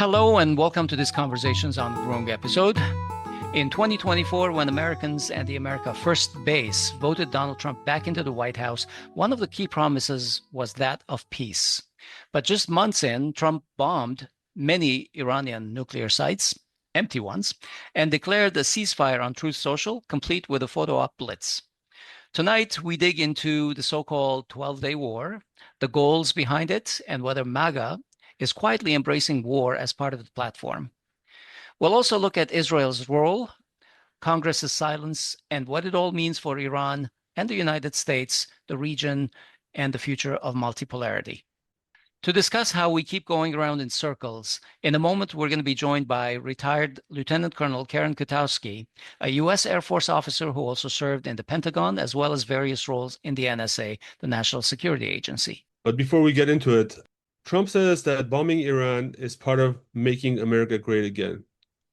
Hello and welcome to this Conversations on Groong episode. In 2024, when Americans and the America First base voted Donald Trump back into the White House, one of the key promises was that of peace. But just months in, Trump bombed many Iranian nuclear sites, empty ones, and declared a ceasefire on Truth Social, complete with a photo op blitz. Tonight, we dig into the so-called 12-day war, the goals behind it, and whether MAGA is quietly embracing war as part of the platform. We'll also look at Israel's role, Congress's silence, and what it all means for Iran and the United States, the region, and the future of multipolarity. To discuss how we keep going around in circles, in a moment we're going to be joined by retired Lieutenant Colonel Karen Kwiatkowski, a U.S. Air Force officer who also served in the Pentagon as well as various roles in the NSA, the National Security Agency. But before we get into it, Trump says that bombing Iran is part of making America great again.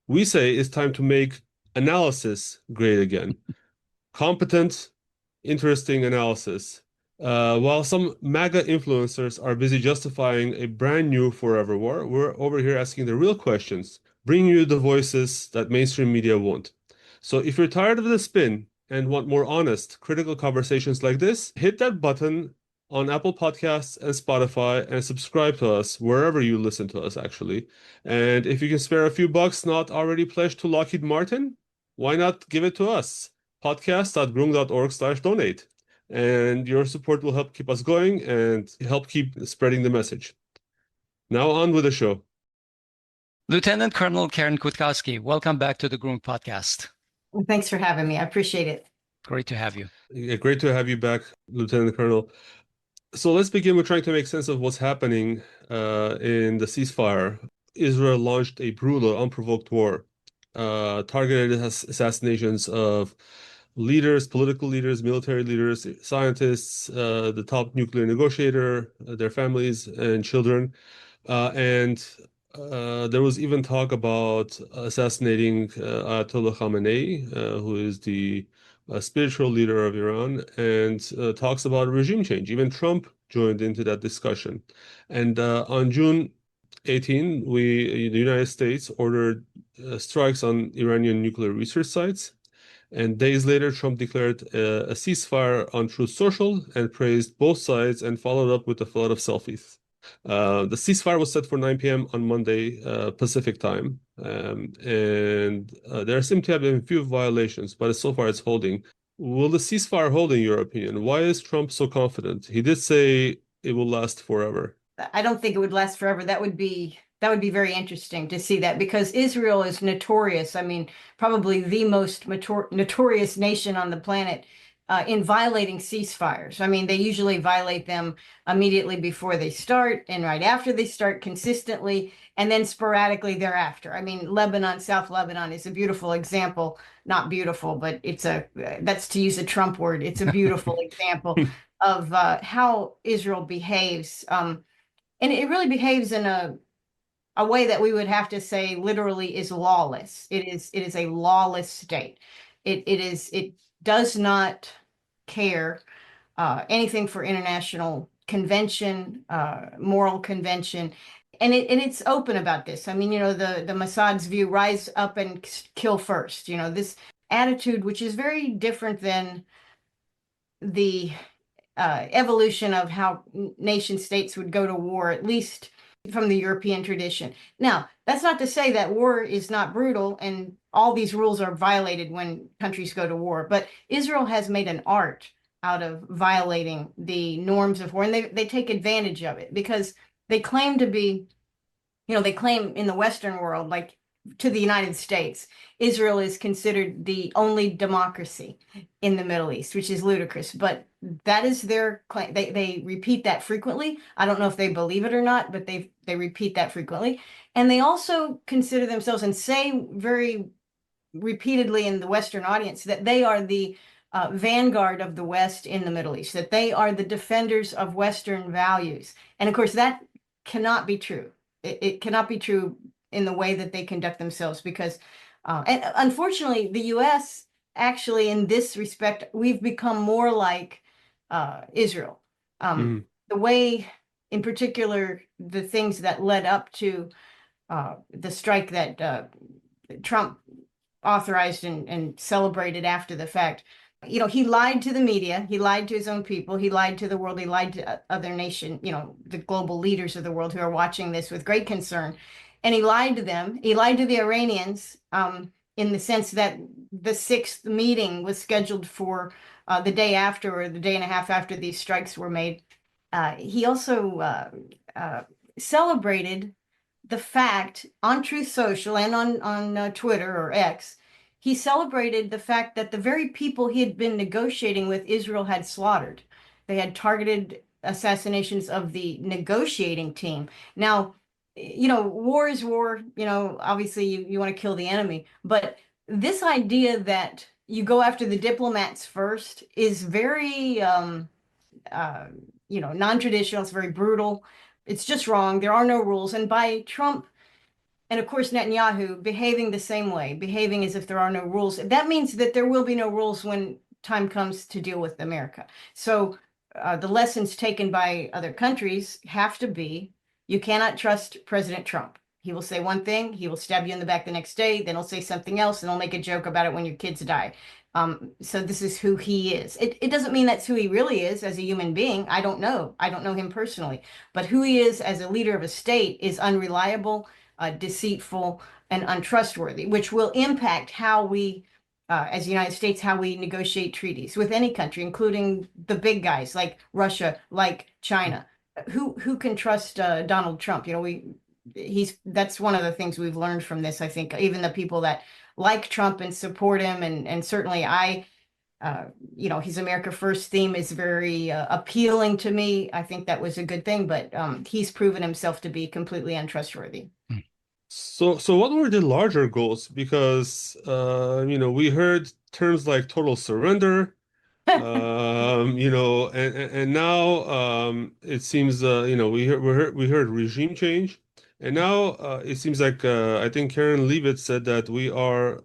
We say it's time to make analysis great again. Competent, interesting analysis. While some MAGA influencers are busy justifying a brand new forever war, we're over here asking the real questions, bringing you the voices that mainstream media won't. So if you're tired of the spin and want more honest, critical conversations like this, hit that button on Apple Podcasts and Spotify and subscribe to us wherever you listen to us, actually. And if you can spare a few bucks not already pledged to Lockheed Martin, why not give it to us? podcast.groong.org/donate. And your support will help keep us going and help keep spreading the message. Now on with the show. Lieutenant Colonel Karen Kwiatkowski, welcome back to the Groong podcast. Well, thanks for having me. I appreciate it. Great to have you. Yeah, great to have you back, Lieutenant Colonel. So let's begin with trying to make sense of what's happening in the ceasefire. Israel launched a brutal, unprovoked war, targeted assassinations of leaders, political leaders, military leaders, scientists, the top nuclear negotiator, their families and children. And there was even talk about assassinating Ayatollah Khamenei, who is the spiritual leader of Iran, and talks about regime change. Even Trump joined into that discussion. And on June 18, the United States ordered strikes on Iranian nuclear research sites. And days later, Trump declared a ceasefire on Truth Social and praised both sides and followed up with a flood of selfies. The ceasefire was set for 9 p.m. on Monday, Pacific time. And there seem to have been a few violations, but so far it's holding. Will the ceasefire hold, in your opinion? Why is Trump so confident? He did say it will last forever. I don't think it would last forever. That would be very interesting to see that, because Israel is notorious. I mean, probably the most notorious nation on the planet in violating ceasefires. I mean, they usually violate them immediately before they start and right after they start, consistently, and then sporadically thereafter. I mean, Lebanon, South Lebanon is a beautiful example. Not beautiful, but that's to use a Trump word. It's a beautiful example of how Israel behaves. And it really behaves in a way that we would have to say literally is lawless. It is a lawless state. It does not care anything for international convention, moral convention, and it's open about this. I mean, you know, the Mossad's view: rise up and kill first. You know, this attitude, which is very different than the evolution of how nation states would go to war, at least from the European tradition. Now, that's not to say that war is not brutal and all these rules are violated when countries go to war, but Israel has made an art out of violating the norms of war, and they take advantage of it because they claim to be, you know, they claim in the Western world, like to the United States, Israel is considered the only democracy in the Middle East, which is ludicrous, but that is their claim. They repeat that frequently. I don't know if they believe it or not, but they repeat that frequently. And they also consider themselves and say very repeatedly in the Western audience that they are the vanguard of the West in the Middle East, that they are the defenders of Western values. And of course, that cannot be true. It cannot be true in the way that they conduct themselves, because and unfortunately, the U.S. actually, in this respect, we've become more like Israel. The way, in particular, the things that led up to the strike that Trump authorized and celebrated after the fact. You know, he lied to the media, he lied to his own people, he lied to the world, he lied to other nation, you know, the global leaders of the world who are watching this with great concern. And he lied to them. He lied to the Iranians in the sense that the sixth meeting was scheduled for the day after or the day and a half after these strikes were made. He also celebrated the fact on Truth Social and on Twitter or X, he celebrated the fact that the very people he had been negotiating with, Israel had slaughtered. They had targeted assassinations of the negotiating team. Now, you know, war is war. You know, obviously you want to kill the enemy. But this idea that you go after the diplomats first is very, you know, non-traditional. It's very brutal. It's just wrong. There are no rules. And by Trump and, of course, Netanyahu behaving the same way, behaving as if there are no rules, that means that there will be no rules when time comes to deal with America. So the lessons taken by other countries have to be, you cannot trust President Trump. He will say one thing, he will stab you in the back the next day, then he'll say something else, and he'll make a joke about it when your kids die. So this is who he is. It doesn't mean that's who he really is as a human being. I don't know. I don't know him personally. But who he is as a leader of a state is unreliable, deceitful, and untrustworthy, which will impact how we, as the United States, how we negotiate treaties with any country, including the big guys like Russia, like China. Who can trust Donald Trump? You know, that's one of the things we've learned from this. I think even the people that like Trump and support him, and certainly you know, his America First theme is very appealing to me. I think that was a good thing, but he's proven himself to be completely untrustworthy. So what were the larger goals? Because you know, we heard terms like total surrender, you know, and now it seems you know, we heard regime change, and now it seems like I think Karen Leavitt said that we are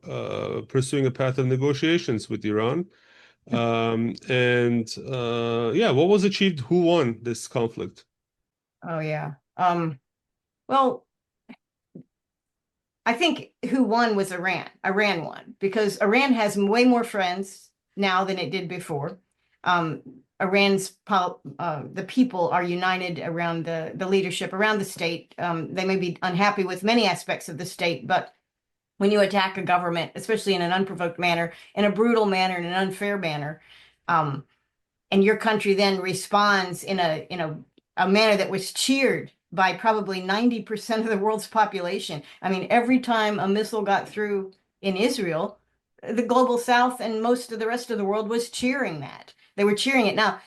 pursuing a path of negotiations with Iran. And yeah, what was achieved? Who won this conflict? Oh yeah. Well, I think who won was Iran. Iran won because Iran has way more friends now than it did before. Iran's the people are united around the leadership, around the state. They may be unhappy with many aspects of the state, but when you attack a government, especially in an unprovoked manner, in a brutal manner, in an unfair manner, and your country then responds in a manner that was cheered by probably 90% of the world's population. I mean, every time a missile got through in Israel, the global South and most of the rest of the world was cheering that. They were cheering it. Now,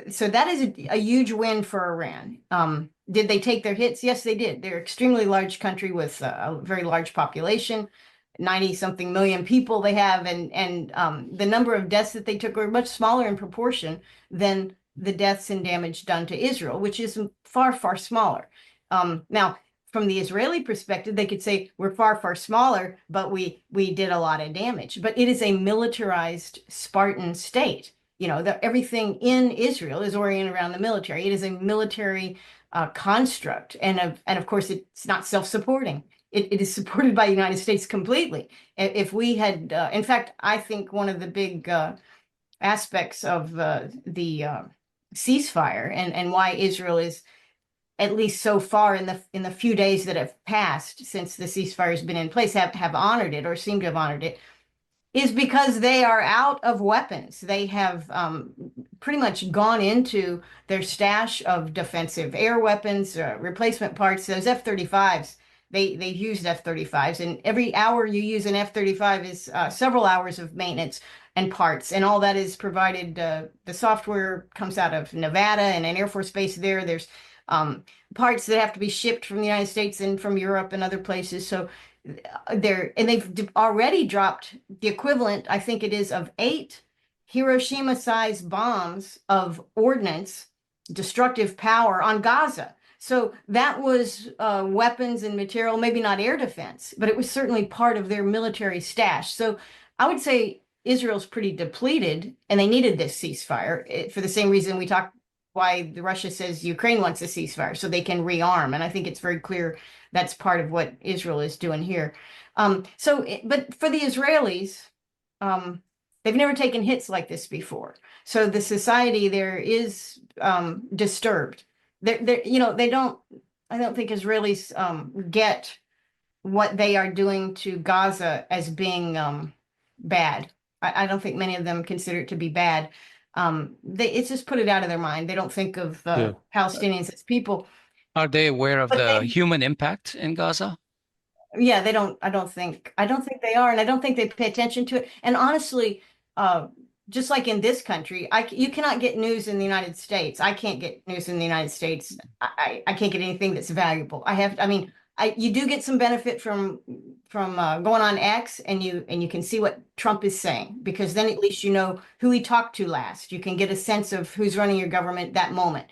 so that is a huge win for Iran. Did they take their hits? Yes, they did. They're an extremely large country with a very large population, 90-something million people they have, and the number of deaths that they took were much smaller in proportion than the deaths and damage done to Israel, which is far, far smaller. Now, from the Israeli perspective, they could say we're far, far smaller, but we did a lot of damage. But it is a militarized Spartan state. You know, everything in Israel is oriented around the military. It is a military construct, and of course, it's not self-supporting. It is supported by the United States completely. If we had, in fact, I think one of the big aspects of the ceasefire and why Israel is, at least so far in the few days that have passed since the ceasefire has been in place, have honored it or seem to have honored it, is because they are out of weapons. They have pretty much gone into their stash of defensive air weapons, replacement parts. Those F-35s, they've used F-35s, and every hour you use an F-35 is several hours of maintenance and parts, and all that is provided. The software comes out of Nevada and an Air Force base there. There's parts that have to be shipped from the United States and from Europe and other places. So they've already dropped the equivalent, I think it is, of 8 Hiroshima-sized bombs of ordnance, destructive power on Gaza. So that was weapons and material, maybe not air defense, but it was certainly part of their military stash. So I would say Israel's pretty depleted, and they needed this ceasefire for the same reason we talked why Russia says Ukraine wants a ceasefire so they can rearm. And I think it's very clear that's part of what Israel is doing here. But for the Israelis, they've never taken hits like this before. So the society there is disturbed. They don't, I don't think Israelis get what they are doing to Gaza as being bad. I don't think many of them consider it to be bad. It's just put it out of their mind. They don't think of Palestinians as people. Are they aware of the human impact in Gaza? Yeah, they don't. I don't think they are, and I don't think they pay attention to it. And honestly, just like in this country, you cannot get news in the United States. I can't get news in the United States. I can't get anything that's valuable. You do get some benefit from going on X, and you can see what Trump is saying, because then at least you know who he talked to last. You can get a sense of who's running your government that moment.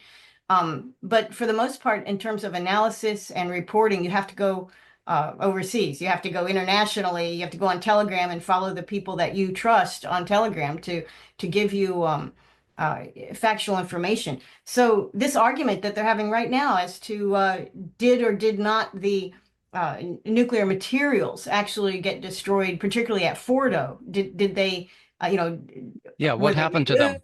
But for the most part, in terms of analysis and reporting, you have to go overseas. You have to go internationally. You have to go on Telegram and follow the people that you trust on Telegram to give you factual information. So this argument that they're having right now as to did or did not the nuclear materials actually get destroyed, particularly at Fordo? Did they, what happened to them?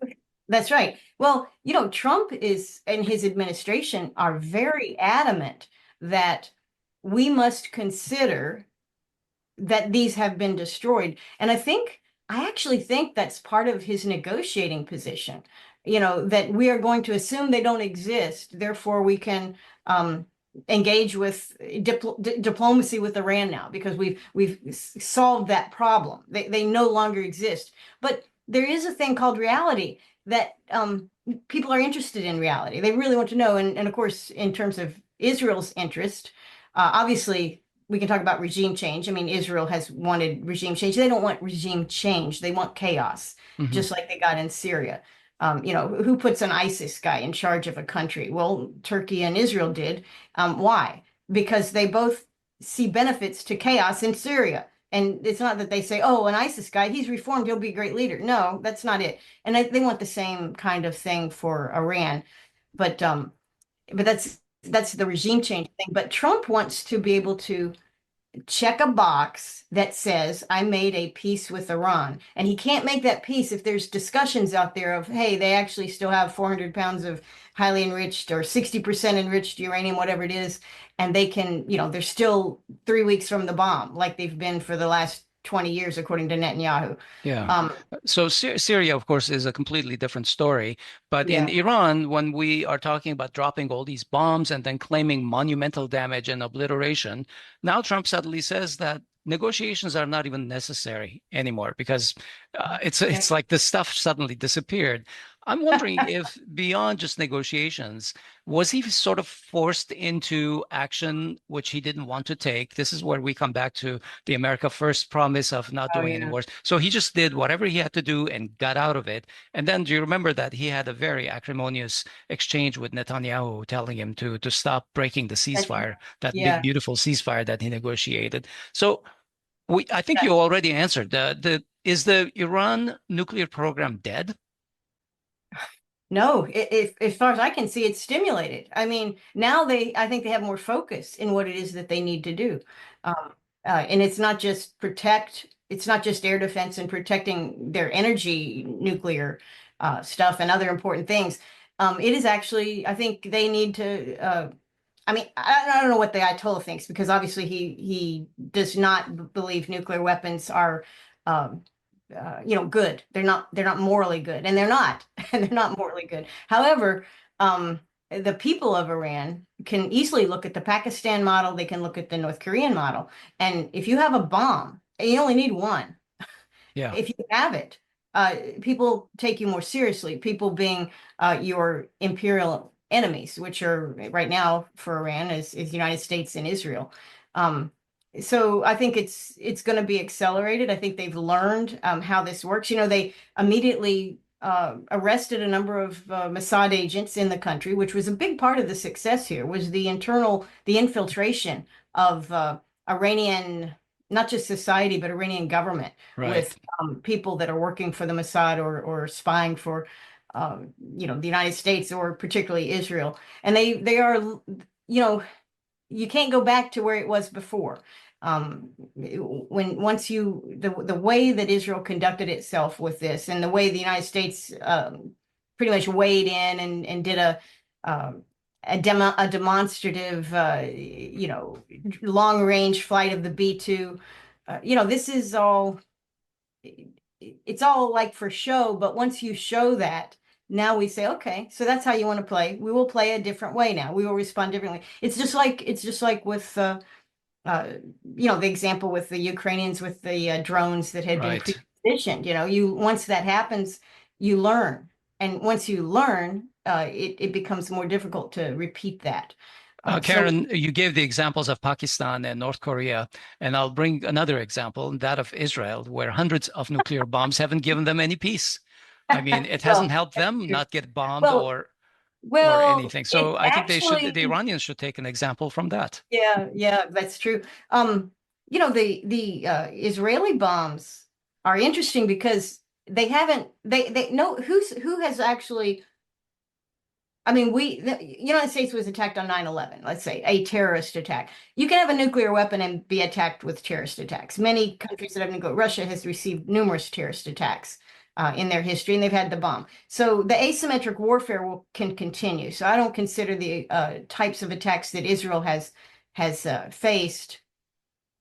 That's right. Well, Trump and his administration are very adamant that we must consider that these have been destroyed. And I actually think that's part of his negotiating position, that we are going to assume they don't exist. Therefore, we can engage with diplomacy with Iran now, because we've solved that problem. They no longer exist. But there is a thing called reality that people are interested in reality. They really want to know. And of course, in terms of Israel's interest, obviously, we can talk about regime change. I mean, Israel has wanted regime change. They don't want regime change. They want chaos, just like they got in Syria. Who puts an ISIS guy in charge of a country? Well, Turkey and Israel did. Why? Because they both see benefits to chaos in Syria. And it's not that they say, oh, an ISIS guy, he's reformed, he'll be a great leader. No, that's not it. And they want the same kind of thing for Iran. But that's the regime change thing. But Trump wants to be able to check a box that says, I made a peace with Iran. And he can't make that peace if there's discussions out there of, hey, they actually still have 400 pounds of highly enriched or 60% enriched uranium, whatever it is. And they can, they're still 3 weeks from the bomb, like they've been for the last 20 years, according to Netanyahu. Yeah. So Syria, of course, is a completely different story. But in Iran, when we are talking about dropping all these bombs and then claiming monumental damage and obliteration, now Trump suddenly says that negotiations are not even necessary anymore, because it's like the stuff suddenly disappeared. I'm wondering if beyond just negotiations, was he sort of forced into action which he didn't want to take? This is where we come back to the America First promise of not doing any wars. So he just did whatever he had to do and got out of it. And then do you remember that he had a very acrimonious exchange with Netanyahu, telling him to stop breaking the ceasefire, that big, beautiful ceasefire that he negotiated. So I think you already answered. Is the Iran nuclear program dead? No, as far as I can see, it's stimulated. I mean, now I think they have more focus in what it is that they need to do. And it's not just air defense and protecting their energy, nuclear stuff and other important things. It is actually, I think they need to, I don't know what the Ayatollah thinks, because obviously he does not believe nuclear weapons are good. They're not morally good, and they're not morally good. However, the people of Iran can easily look at the Pakistan model. They can look at the North Korean model. And if you have a bomb, you only need one. Yeah. If you have it, people take you more seriously, people being your imperial enemies, which are right now for Iran is the United States and Israel. So I think it's going to be accelerated. I think they've learned how this works. They immediately arrested a number of Mossad agents in the country, which was a big part of the success here, was the infiltration of Iranian, not just society, but Iranian government, with people that are working for the Mossad or spying for the United States or particularly Israel. And they are, you can't go back to where it was before. The way that Israel conducted itself with this, and the way the United States pretty much weighed in and did a demonstrative, long range flight of the B-2. This is all, it's all like for show, but once you show that, now we say, okay, so that's how you want to play. We will play a different way now. We will respond differently. It's just like with the example with the Ukrainians with the drones that had been pre-positioned. Once that happens, you learn, and once you learn, it becomes more difficult to repeat that. Karen, you gave the examples of Pakistan and North Korea, and I'll bring another example, that of Israel, where hundreds of nuclear bombs haven't given them any peace. I mean, it hasn't helped them not get bombed or anything. So I think the Iranians should take an example from that. Yeah, that's true. The Israeli bombs are interesting because they know who has actually. I mean, the United States was attacked on 9/11, let's say, a terrorist attack. You can have a nuclear weapon and be attacked with terrorist attacks. Many countries that have nuclear, Russia has received numerous terrorist attacks in their history, and they've had the bomb. So the asymmetric warfare can continue. So I don't consider the types of attacks that Israel has faced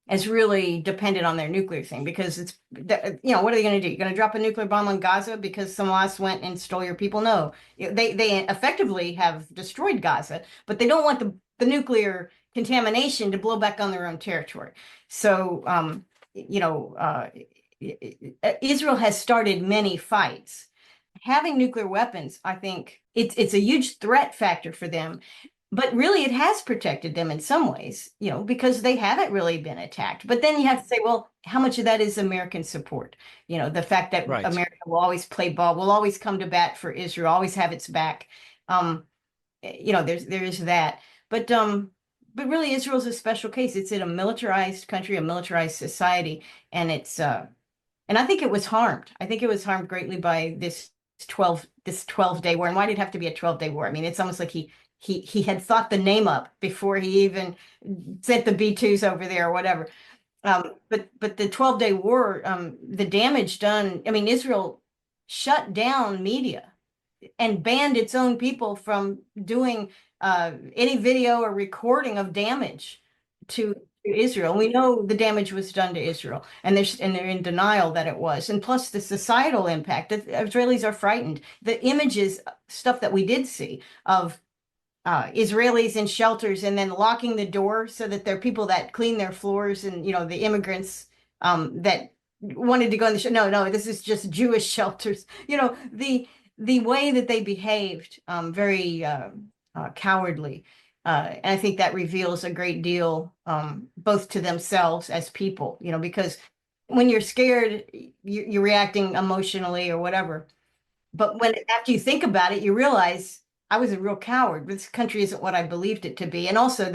as really dependent on their nuclear thing, because it's, what are they going to do? You're going to drop a nuclear bomb on Gaza because Hamas went and stole your people? No, they effectively have destroyed Gaza, but they don't want the nuclear contamination to blow back on their own territory. So, Israel has started many fights. Having nuclear weapons, I think it's a huge threat factor for them. But really, it has protected them in some ways, because they haven't really been attacked. But then you have to say, well, how much of that is American support? The fact that America will always play ball, will always come to bat for Israel, always have its back. There is that. But really, Israel's a special case. It's in a militarized country, a militarized society, and and I think it was harmed. I think it was harmed greatly by this 12-day war. And why did it have to be a 12-day war? I mean, it's almost like he had thought the name up before he even sent the B-2s over there or whatever. But the 12-day war, the damage done, I mean, Israel shut down media and banned its own people from doing any video or recording of damage to Israel. We know the damage was done to Israel, and they're in denial that it was. And plus the societal impact, the Israelis are frightened. The images, stuff that we did see of Israelis in shelters and then locking the door so that there are people that clean their floors, and the immigrants that wanted to go in the no, this is just Jewish shelters. The way that they behaved, very cowardly, and I think that reveals a great deal, both to themselves as people, because when you're scared, you're reacting emotionally or whatever. But after you think about it, you realize, I was a real coward. This country isn't what I believed it to be. And also,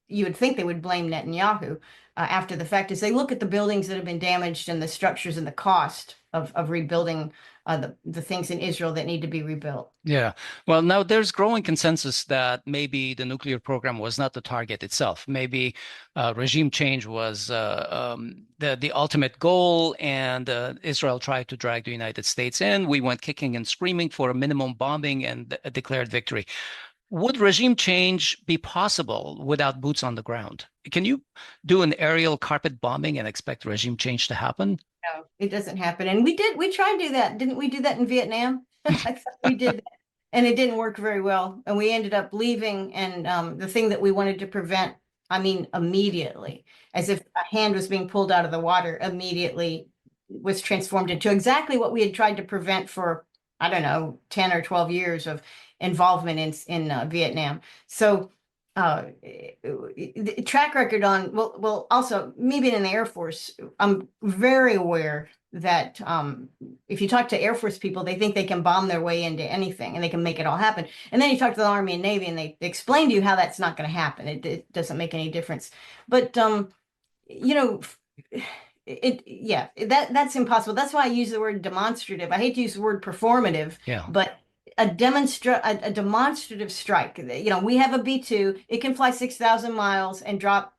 you would think they would blame Netanyahu after the fact, as they look at the buildings that have been damaged and the structures and the cost of rebuilding the things in Israel that need to be rebuilt. Yeah. Well, now there's growing consensus that maybe the nuclear program was not the target itself. Maybe regime change was the ultimate goal, and Israel tried to drag the United States in. We went kicking and screaming for a minimum bombing and a declared victory. Would regime change be possible without boots on the ground? Can you do an aerial carpet bombing and expect regime change to happen? No, it doesn't happen. And we tried to do that. Didn't we do that in Vietnam? I thought we did that. And it didn't work very well. And we ended up leaving. And the thing that we wanted to prevent, I mean, immediately, as if a hand was being pulled out of the water, immediately was transformed into exactly what we had tried to prevent for, I don't know, 10 or 12 years of involvement in Vietnam. So the track record on, well, also me being in the Air Force, I'm very aware that if you talk to Air Force people, they think they can bomb their way into anything and they can make it all happen. And then you talk to the Army and Navy and they explain to you how that's not going to happen. It doesn't make any difference. But, that's impossible. That's why I use the word demonstrative. I hate to use the word performative, but a demonstrative strike. We have a B-2. It can fly 6,000 miles and drop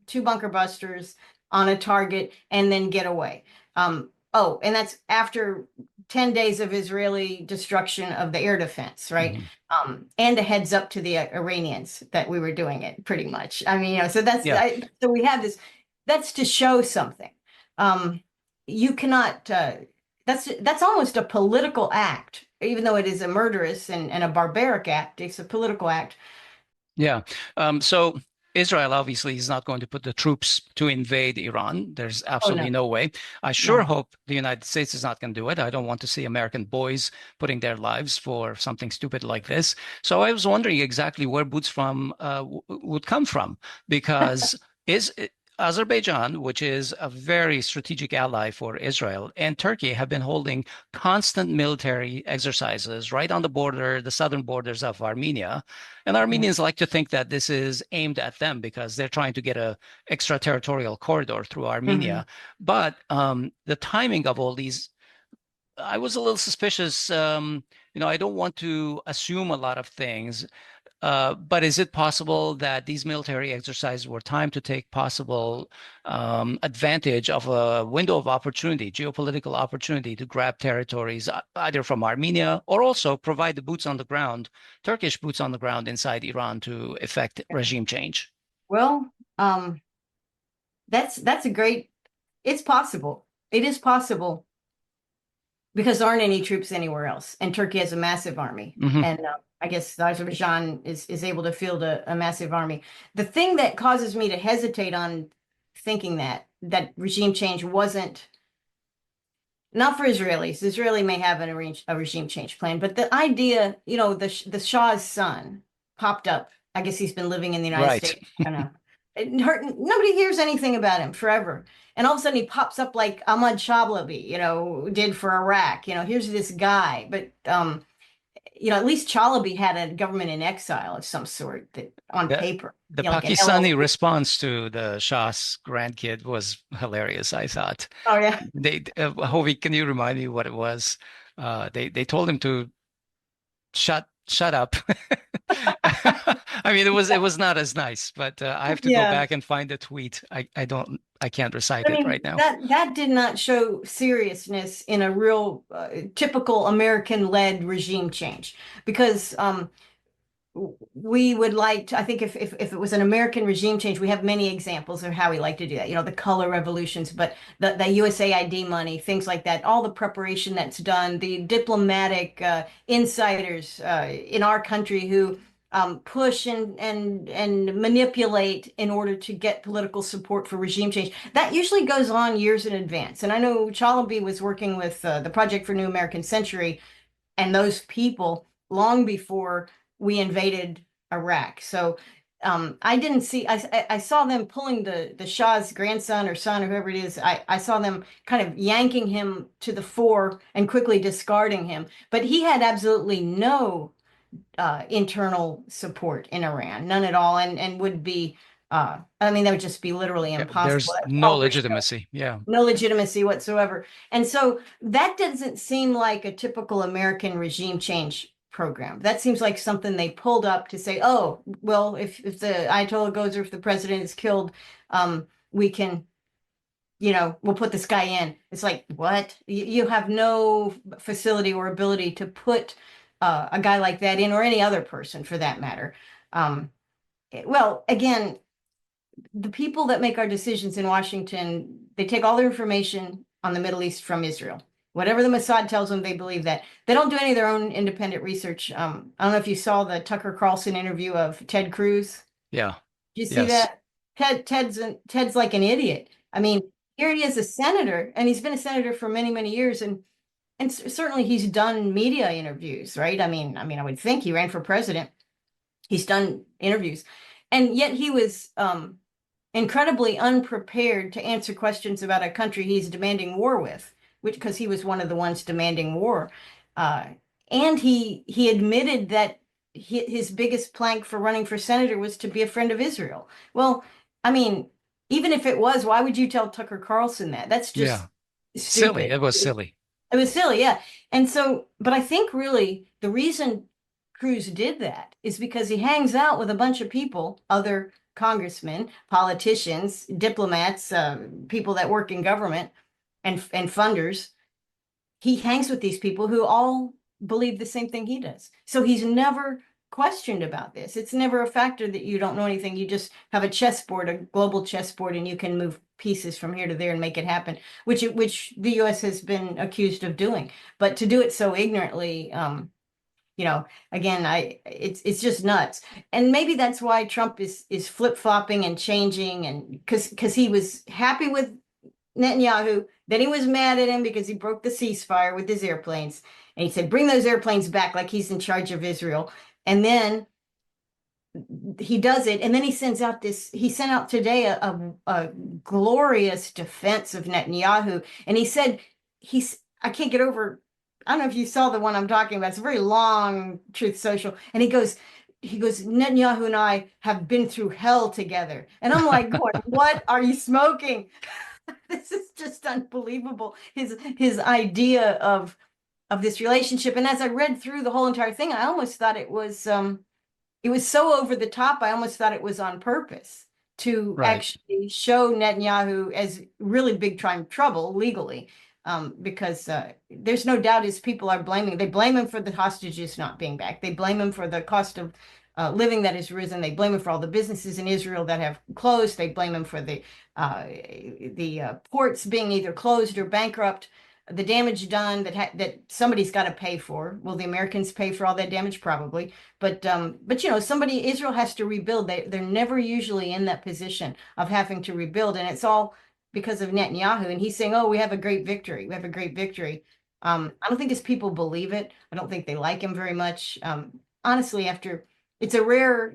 2 bunker busters on a target and then get away. And that's after 10 days of Israeli destruction of the air defense, right? Mm-hmm. And a heads up to the Iranians that we were doing it, pretty much. I mean, so that's so we have this. That's to show something. You cannot. That's almost a political act, even though it is a murderous and a barbaric act. It's a political act. Yeah. So Israel obviously is not going to put the troops to invade Iran. There's absolutely no way. I sure hope the United States is not going to do it. I don't want to see American boys putting their lives for something stupid like this. So I was wondering exactly where boots from would come from, because Azerbaijan, which is a very strategic ally for Israel, and Turkey have been holding constant military exercises right on the border, the southern borders of Armenia. And Armenians like to think that this is aimed at them because they're trying to get an extraterritorial corridor through Armenia. But the timing of all these, I was a little suspicious. I don't want to assume a lot of things. But is it possible that these military exercises were timed to take possible advantage of a window of opportunity, geopolitical opportunity, to grab territories either from Armenia, or also provide the boots on the ground, Turkish boots on the ground inside Iran to effect regime change? Well, that's a great. It's possible. It is possible, because there aren't any troops anywhere else, and Turkey has a massive army, and I guess Azerbaijan is able to field a massive army. The thing that causes me to hesitate on thinking that regime change wasn't, not for Israelis. Israeli may have a regime change plan, but the idea, the Shah's son popped up. I guess he's been living in the United States. I don't know. Nobody hears anything about him forever. And all of a sudden he pops up like Ahmad Chalabi, did for Iraq. Here's this guy. But at least Chalabi had a government in exile of some sort on paper. The Pakistani response to the Shah's grandkid was hilarious, I thought. Oh, yeah. Hovik, can you remind me what it was? They told him to shut up. I mean, it was not as nice, but I have to go back and find the tweet. I can't recite it right now. That did not show seriousness in a real typical American-led regime change, because we would like to, I think if it was an American regime change, we have many examples of how we like to do that. The color revolutions, but the USAID money, things like that, all the preparation that's done, the diplomatic insiders in our country who push and manipulate in order to get political support for regime change. That usually goes on years in advance. And I know Chalabi was working with the Project for New American Century and those people long before we invaded Iraq. So I didn't see, I saw them pulling the Shah's grandson or son or whoever it is. I saw them kind of yanking him to the fore and quickly discarding him. But he had absolutely no internal support in Iran, none at all, and would be, that would just be literally impossible. There's no legitimacy. No legitimacy whatsoever. And so that doesn't seem like a typical American regime change program. That seems like something they pulled up to say, oh, well, if the Ayatollah goes or if the president is killed, we can, we'll put this guy in. It's like, what? You have no facility or ability to put a guy like that in, or any other person for that matter. Well, again, the people that make our decisions in Washington, they take all their information on the Middle East from Israel. Whatever the Mossad tells them, they believe that. They don't do any of their own independent research. I don't know if you saw the Tucker Carlson interview of Ted Cruz. Yeah. Did you see that? Ted's like an idiot. I mean, here he is, a senator, and he's been a senator for many, many years, and certainly he's done media interviews, right? I mean, I would think he ran for president. He's done interviews, and yet he was incredibly unprepared to answer questions about a country he's demanding war with, because he was one of the ones demanding war. And he admitted that his biggest plank for running for senator was to be a friend of Israel. Well, I mean, even if it was, why would you tell Tucker Carlson that? That's just stupid. Silly. It was silly. It was silly, yeah. And so, but I think really the reason Cruz did that is because he hangs out with a bunch of people, other congressmen, politicians, diplomats, people that work in government, and funders. He hangs with these people who all believe the same thing he does. So he's never questioned about this. It's never a factor that you don't know anything. You just have a chessboard, a global chessboard, and you can move pieces from here to there and make it happen, which the U.S. has been accused of doing. But to do it so ignorantly, again, it's just nuts. And maybe that's why Trump is flip-flopping and changing, and because he was happy with Netanyahu. Then he was mad at him because he broke the ceasefire with his airplanes. And he said, bring those airplanes back like he's in charge of Israel. And then he does it. And then he sent out today a glorious defense of Netanyahu. And he said, I can't get over, I don't know if you saw the one I'm talking about. It's a very long Truth Social. And he goes, Netanyahu and I have been through hell together. And I'm like, what are you smoking? This is just unbelievable. His idea of this relationship. And as I read through the whole entire thing, I almost thought it was so over the top. I almost thought it was on purpose to actually show Netanyahu as really big time trouble legally. Because there's no doubt his people are they blame him for the hostages not being back. They blame him for the cost of living that has risen. They blame him for all the businesses in Israel that have closed. They blame him for the ports being either closed or bankrupt, the damage done that somebody's got to pay for. Will the Americans pay for all that damage? Probably. But Israel has to rebuild. They're never usually in that position of having to rebuild. And it's all because of Netanyahu. And he's saying, oh, we have a great victory. We have a great victory. I don't think his people believe it. I don't think they like him very much. Honestly, it's a rare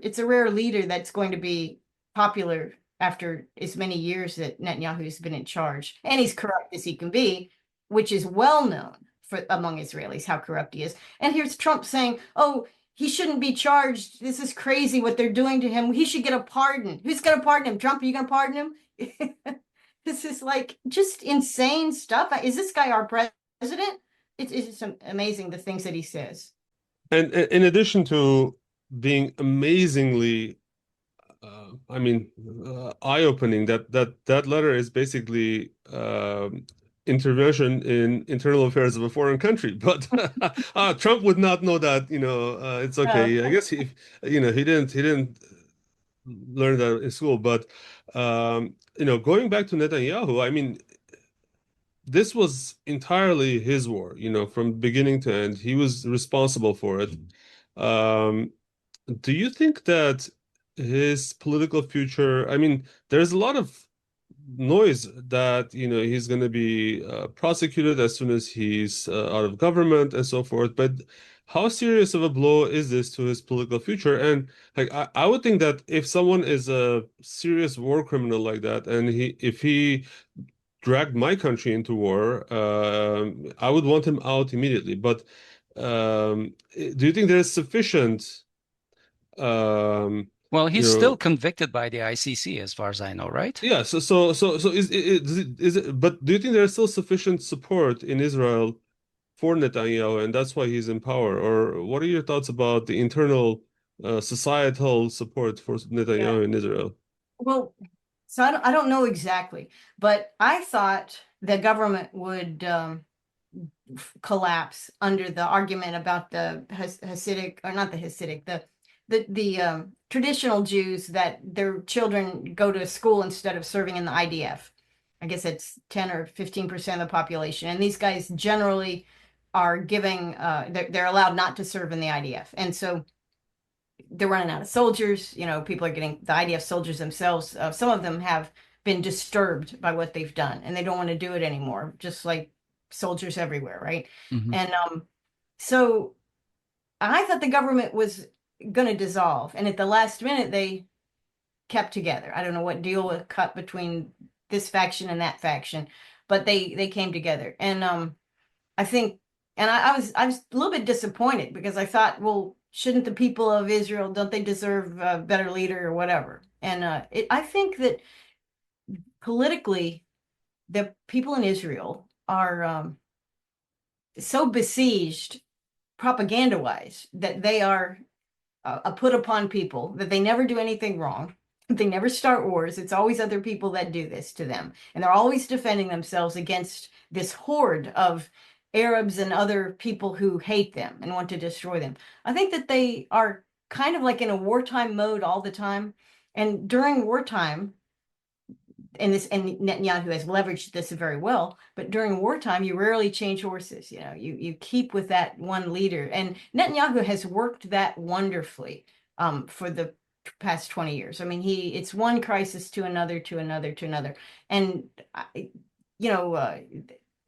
leader that's going to be popular after as many years that Netanyahu's been in charge. And he's corrupt as he can be, which is well known among Israelis, how corrupt he is. And here's Trump saying, oh, he shouldn't be charged. This is crazy what they're doing to him. He should get a pardon. Who's going to pardon him? Trump, are you going to pardon him? This is like just insane stuff. Is this guy our president? It's just amazing the things that he says. And in addition to being amazingly, eye-opening, that letter is basically intervention in internal affairs of a foreign country. But Trump would not know that. It's okay. I guess he didn't learn that in school. But going back to Netanyahu, this was entirely his war. From beginning to end, he was responsible for it. Do you think that his political future, there's a lot of noise that, he's going to be prosecuted as soon as he's out of government and so forth. But how serious of a blow is this to his political future? And like, I would think that if someone is a serious war criminal like that, and if he dragged my country into war, I would want him out immediately. But do you think there's sufficient? Well, he's still convicted by the ICC, as far as I know, right? Yeah. So is it? But do you think there's still sufficient support in Israel for Netanyahu, and that's why he's in power? Or what are your thoughts about the internal societal support for Netanyahu in Israel? Well, so I don't know exactly, but I thought the government would collapse under the argument about the Hasidic, or not the Hasidic, the traditional Jews, that their children go to school instead of serving in the IDF. I guess it's 10 or 15% of the population. And these guys generally are giving, they're allowed not to serve in the IDF. And so they're running out of soldiers. People are getting, the IDF soldiers themselves, some of them have been disturbed by what they've done, and they don't want to do it anymore, just like soldiers everywhere, right? Mm-hmm. And so I thought the government was going to dissolve, and at the last minute they kept together. I don't know what deal was cut between this faction and that faction, but they came together. And I think, and I was a little bit disappointed, because I thought, well, shouldn't the people of Israel, don't they deserve a better leader or whatever? And I think that politically, the people in Israel are so besieged propaganda-wise that they are put upon people, that they never do anything wrong. They never start wars. It's always other people that do this to them. And they're always defending themselves against this horde of Arabs and other people who hate them and want to destroy them. I think that they are kind of like in a wartime mode all the time. And during wartime, and Netanyahu has leveraged this very well, but during wartime, you rarely change horses. You keep with that one leader. And Netanyahu has worked that wonderfully for the past 20 years. I mean, it's one crisis to another, to another, to another. And,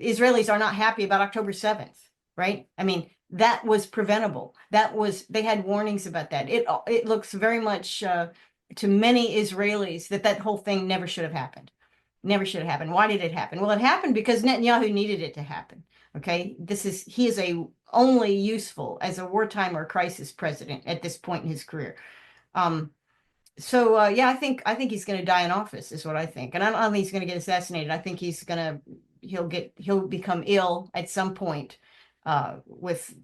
Israelis are not happy about October 7th, right? I mean, that was preventable. They had warnings about that. It looks very much to many Israelis that whole thing never should have happened. Never should have happened. Why did it happen? Well, it happened because Netanyahu needed it to happen. Okay. He is only useful as a wartime or crisis president at this point in his career. Yeah, I think he's going to die in office is what I think. And I don't think he's going to get assassinated. I think he'll become ill at some point with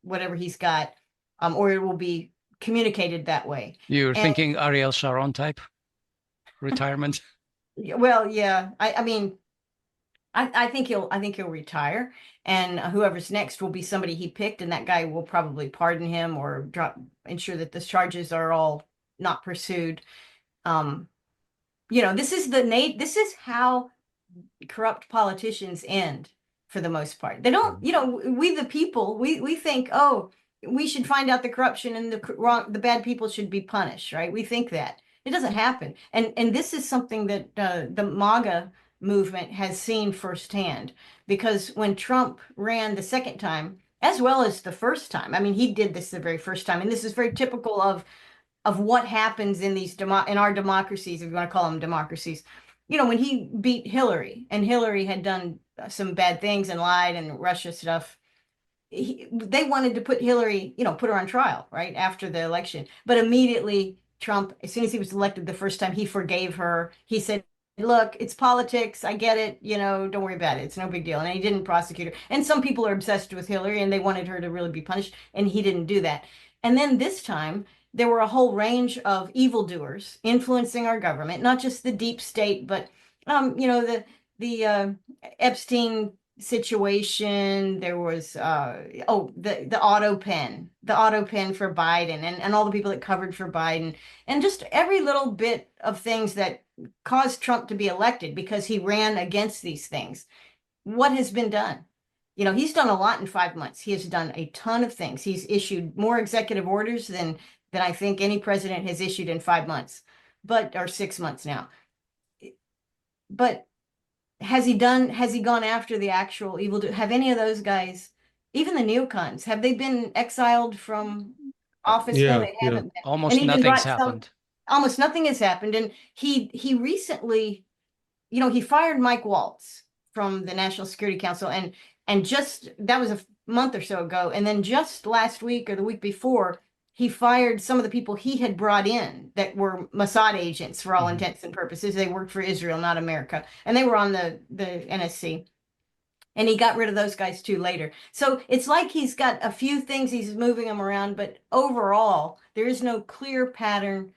whatever he's got, or it will be communicated that way. You're thinking Ariel Sharon type retirement? Well, yeah. I mean, I think he'll retire, and whoever's next will be somebody he picked, and that guy will probably pardon him or ensure that the charges are all not pursued. This is how corrupt politicians end for the most part. They don't, we the people, we think, oh, we should find out the corruption and the bad people should be punished, right? We think that. It doesn't happen. And this is something that the MAGA movement has seen firsthand, because when Trump ran the second time, as well as the first time, I mean, he did this the very first time, and this is very typical of what happens in in our democracies, if you want to call them democracies. When he beat Hillary, and Hillary had done some bad things and lied and Russia stuff, they wanted to put Hillary, put her on trial right after the election. But immediately Trump, as soon as he was elected the first time, he forgave her. He said, look, it's politics. I get it. Don't worry about it. It's no big deal. And he didn't prosecute her. And some people are obsessed with Hillary and they wanted her to really be punished. And he didn't do that. And then this time, there were a whole range of evildoers influencing our government, not just the deep state, but, the Epstein situation. There was, the auto pen for Biden, and all the people that covered for Biden, and just every little bit of things that caused Trump to be elected because he ran against these things. What has been done? He's done a lot in 5 months. He has done a ton of things. He's issued more executive orders than I think any president has issued in 5 months, or 6 months now. But has he gone after the actual evil? Have any of those guys, even the neocons, have they been exiled from office? Yeah, No, they haven't been. Almost nothing's happened. Almost nothing has happened. And he recently, he fired Mike Waltz from the National Security Council, and just that was a month or so ago. And then just last week or the week before, he fired some of the people he had brought in that were Mossad agents for all intents and purposes. They worked for Israel, not America. And they were on the NSC. And he got rid of those guys too later. So it's like he's got a few things, he's moving them around. But overall, there is no clear pattern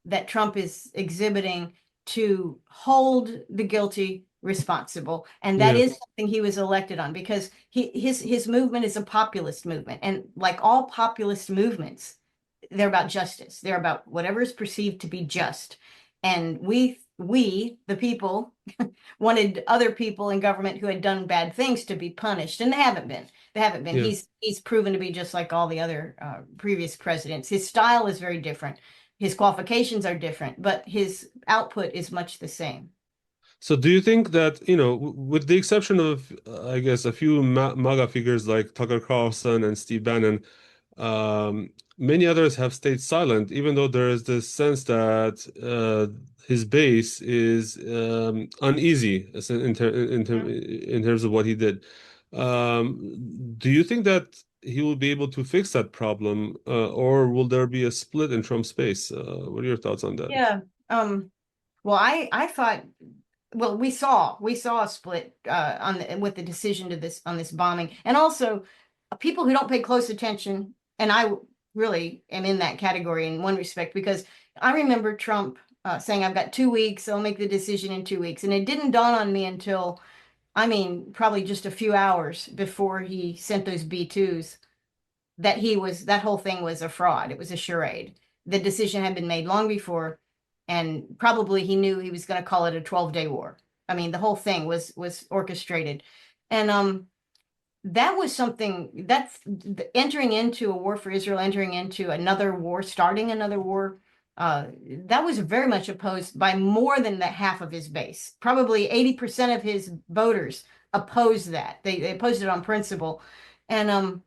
that Trump is exhibiting to hold the guilty responsible. And that is something he was elected on, because his movement is a populist movement. And like all populist movements, they're about justice. They're about whatever is perceived to be just. And we, the people, wanted other people in government who had done bad things to be punished. And they haven't been. Yeah. He's proven to be just like all the other previous presidents. His style is very different. His qualifications are different, but his output is much the same. So do you think that, with the exception of, I guess, a few MAGA figures like Tucker Carlson and Steve Bannon, many others have stayed silent, even though there is this sense that his base is uneasy in terms of what he did. Do you think that he will be able to fix that problem, or will there be a split in Trump's base? What are your thoughts on that? Yeah. Well, I thought well, we saw a split with the decision to this on this bombing, and also people who don't pay close attention, and I really am in that category in one respect, because I remember Trump saying, "I've got 2 weeks, I'll make the decision in 2 weeks," and it didn't dawn on me until, I mean, probably just a few hours before he sent those B-2s, that that whole thing was a fraud. It was a charade. The decision had been made long before, and probably he knew he was going to call it a 12-day war. I mean, the whole thing was orchestrated. And that was something that's entering into a war for Israel, entering into another war, starting another war. That was very much opposed by more than the half of his base. Probably 80% of his voters opposed that. They opposed it on principle. And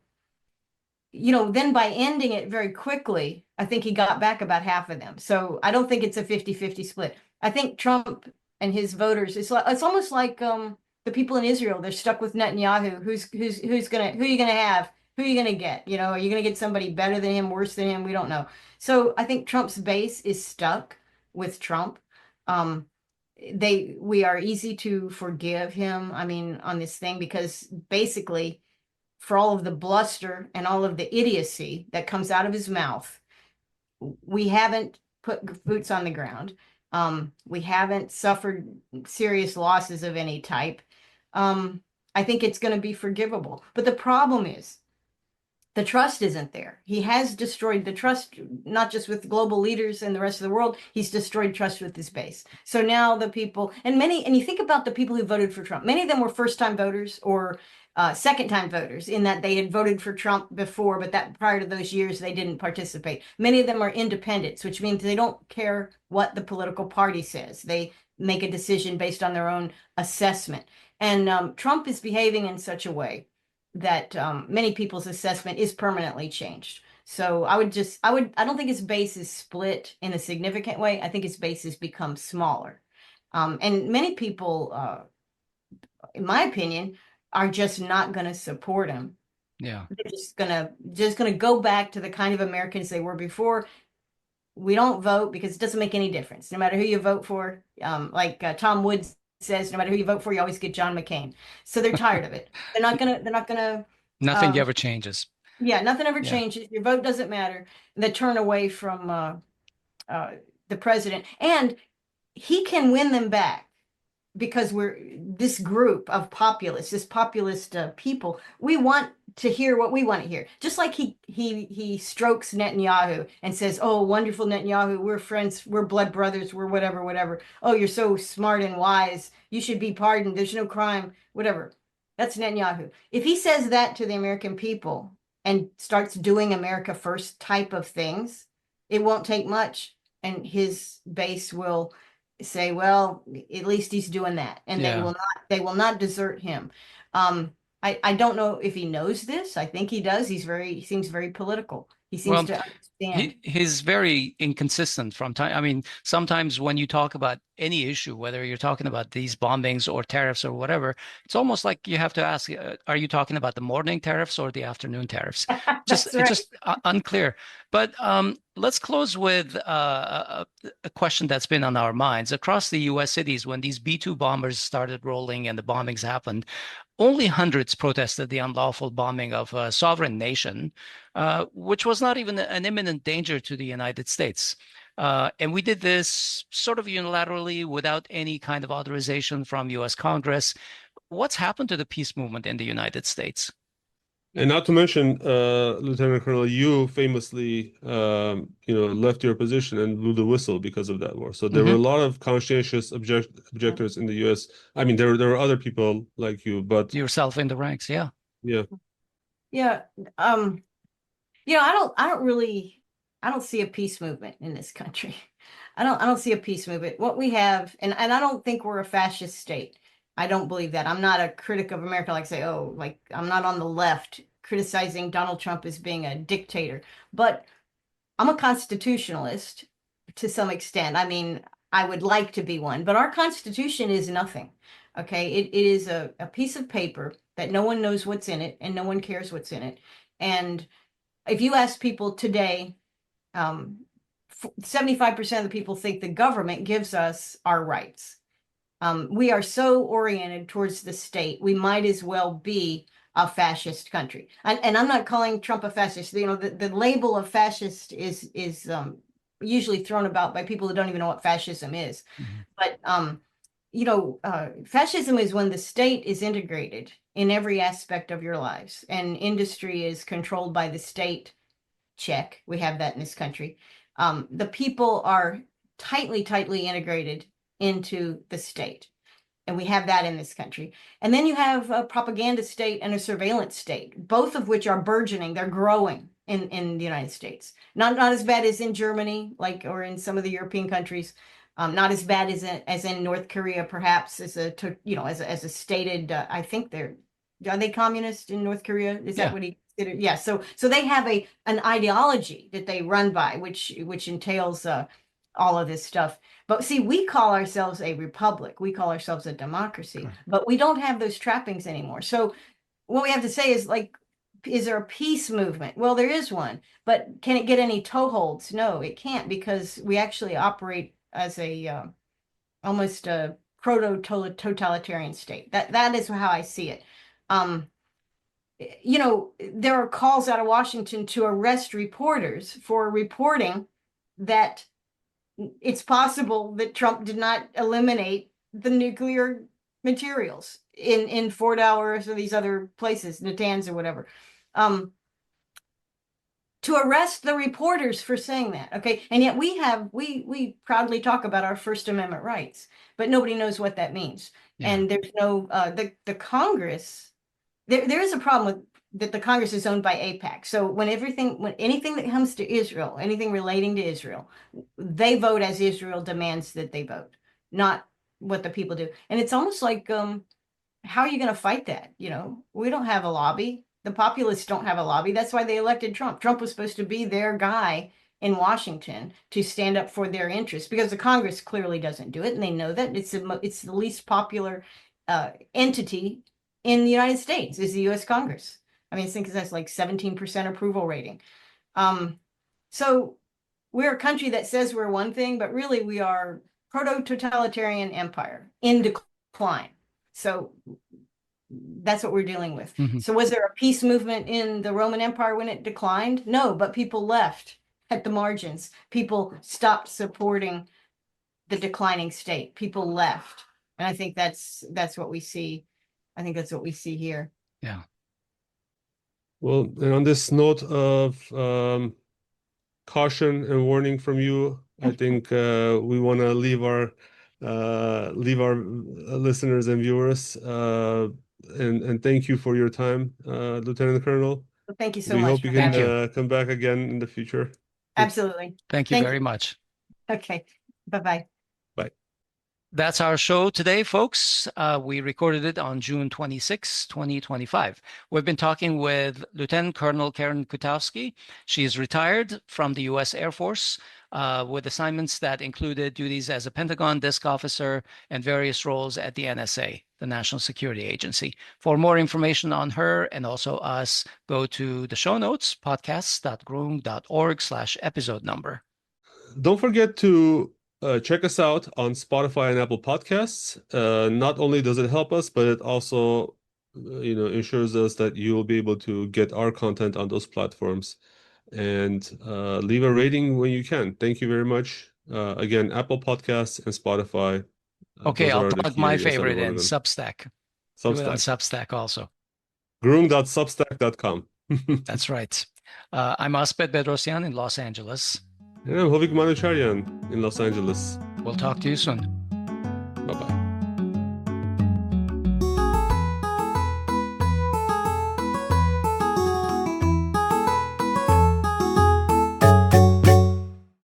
then by ending it very quickly, I think he got back about half of them. So I don't think it's a 50-50 split. I think Trump and his voters, it's almost like the people in Israel, they're stuck with Netanyahu. Who are you gonna have? Who are you gonna get? Are you gonna get somebody better than him, worse than him? We don't know. So I think Trump's base is stuck with Trump. Um, we are easy to forgive him, I mean, on this thing, because basically, for all of the bluster and all of the idiocy that comes out of his mouth, we haven't put boots on the ground. We haven't suffered serious losses of any type. I think it's going to be forgivable. But the problem is the trust isn't there. He has destroyed the trust, not just with global leaders and the rest of the world. He's destroyed trust with his base. So now the people, and you think about the people who voted for Trump, many of them were first-time voters or second-time voters, in that they had voted for Trump before, but that prior to those years, they didn't participate. Many of them are independents, which means they don't care what the political party says. They make a decision based on their own assessment. And Trump is behaving in such a way that many people's assessment is permanently changed. So I don't think his base is split in a significant way. I think his base has become smaller. And many people, in my opinion, are just not going to support him. Yeah. They're just gonna go back to the kind of Americans they were before. We don't vote because it doesn't make any difference. No matter who you vote for, like Tom Woods says, no matter who you vote for, you always get John McCain. So they're tired of it. They're not gonna. Nothing ever changes. Yeah, nothing ever Yeah. changes. Your vote doesn't matter. They turn away from the president, and he can win them back because we're this group of populists, this populist people. We want to hear what we want to hear. Just like he strokes Netanyahu and says, "Oh, wonderful Netanyahu, we're friends, we're blood brothers, we're whatever. Oh, you're so smart and wise. You should be pardoned. There's no crime, whatever." That's Netanyahu. If he says that to the American people and starts doing America first type of things, it won't take much, and his base will say, "Well, at least he's doing that," and Yeah. they will not desert him. I don't know if he knows this. I think he does. He seems very political. He seems Well, to understand. he's very inconsistent from time. I mean, sometimes when you talk about any issue, whether you're talking about these bombings or tariffs or whatever, it's almost like you have to ask, are you talking about the morning tariffs or the afternoon tariffs? That's It's right. just unclear. But let's close with a question that's been on our minds. Across the U.S. cities, when these B-2 bombers started rolling and the bombings happened, only hundreds protested the unlawful bombing of a sovereign nation, which was not even an imminent danger to the United States. And we did this sort of unilaterally without any kind of authorization from US Congress. What's happened to the peace movement in the United States? And not to mention, Lieutenant Colonel, you famously, left your position and blew the whistle because of that war. So there were a lot of conscientious objectors in the U.S. I mean, there were other people like you, but Yourself in the ranks, yeah. yeah. Yeah. I don't see a peace movement in this country. I don't see a peace movement. What we have, and I don't think we're a fascist state. I don't believe that. I'm not a critic of America, like I'm not on the left criticizing Donald Trump as being a dictator, but I'm a constitutionalist to some extent. I mean, I would like to be one, but our Constitution is nothing. Okay, it is a piece of paper that no one knows what's in it and no one cares what's in it. And if you ask people today, 75% of the people think the government gives us our rights. We are so oriented towards the state, we might as well be a fascist country. And I'm not calling Trump a fascist. You know, the label of fascist is usually thrown about by people who don't even know what fascism is. Mhm. But you know, fascism is when the state is integrated in every aspect of your lives, and industry is controlled by the state. Check, we have that in this country. The people are tightly integrated into the state. And we have that in this country. And then you have a propaganda state and a surveillance state, both of which are burgeoning. They're growing in the United States. Not as bad as in Germany, like, or in some of the European countries. Not as bad as in North Korea, perhaps, as a stated. I think are they communist in North Korea? Is that what he considered? Yeah. So they have an ideology that they run by, which entails all of this stuff. But see, we call ourselves a republic. We call ourselves a democracy, but we don't have those trappings anymore. So what we have to say is, like, is there a peace movement? Well, there is one, but can it get any toeholds? No, it can't, because we actually operate as a almost a proto-totalitarian state. That is how I see it. You know, there are calls out of Washington to arrest reporters for reporting that it's possible that Trump did not eliminate the nuclear materials in Fort Hours or these other places, Natanz or whatever. To arrest the reporters for saying that, okay? And yet we proudly talk about our First Amendment rights, but nobody knows what that means. Yeah. And there's no the Congress. There is a problem with that. The Congress is owned by AIPAC. So when anything that comes to Israel, anything relating to Israel, they vote as Israel demands that they vote, not what the people do. And it's almost like, how are you going to fight that? You know, we don't have a lobby. The populists don't have a lobby. That's why they elected Trump. Trump was supposed to be their guy in Washington to stand up for their interests, because the Congress clearly doesn't do it, and they know that. It's the least popular entity in the United States is the U.S. Congress. I mean, I think that's like 17% approval rating. So we're a country that says we're one thing, but really we are proto-totalitarian empire in decline. So that's what we're dealing with. Mm-hmm. So was there a peace movement in the Roman Empire when it declined? No, but people left at the margins. People stopped supporting the declining state. People left. And I think that's what we see. I think that's what we see here. Yeah. Well, and on this note of caution and warning from you, I think we want to leave our listeners and viewers. And thank you for your time, Lieutenant Colonel. Well, thank you so much. We hope you can come back again in the future. Absolutely. Thank you very much. Okay. Bye-bye. Bye. That's our show today, folks. We recorded it on June 26, 2025. We've been talking with Lieutenant Colonel Karen Kwiatkowski. She is retired from the U.S. Air Force with assignments that included duties as a Pentagon desk officer and various roles at the NSA, the National Security Agency. For more information on her and also us, go to the show notes, podcasts.groong.org/episode number. Don't forget to check us out on Spotify and Apple Podcasts. Not only does it help us, but it also, ensures us that you will be able to get our content on those platforms. And leave a rating when you can. Thank you very much. Again, Apple Podcasts and Spotify. Okay, I'll plug my favorite in, Substack. Do it on Substack also. Groong.substack.com. That's right. I'm Asbed Bedrossian in Los Angeles. And I'm Hovik Manucharyan in Los Angeles. We'll talk to you soon. Bye-bye.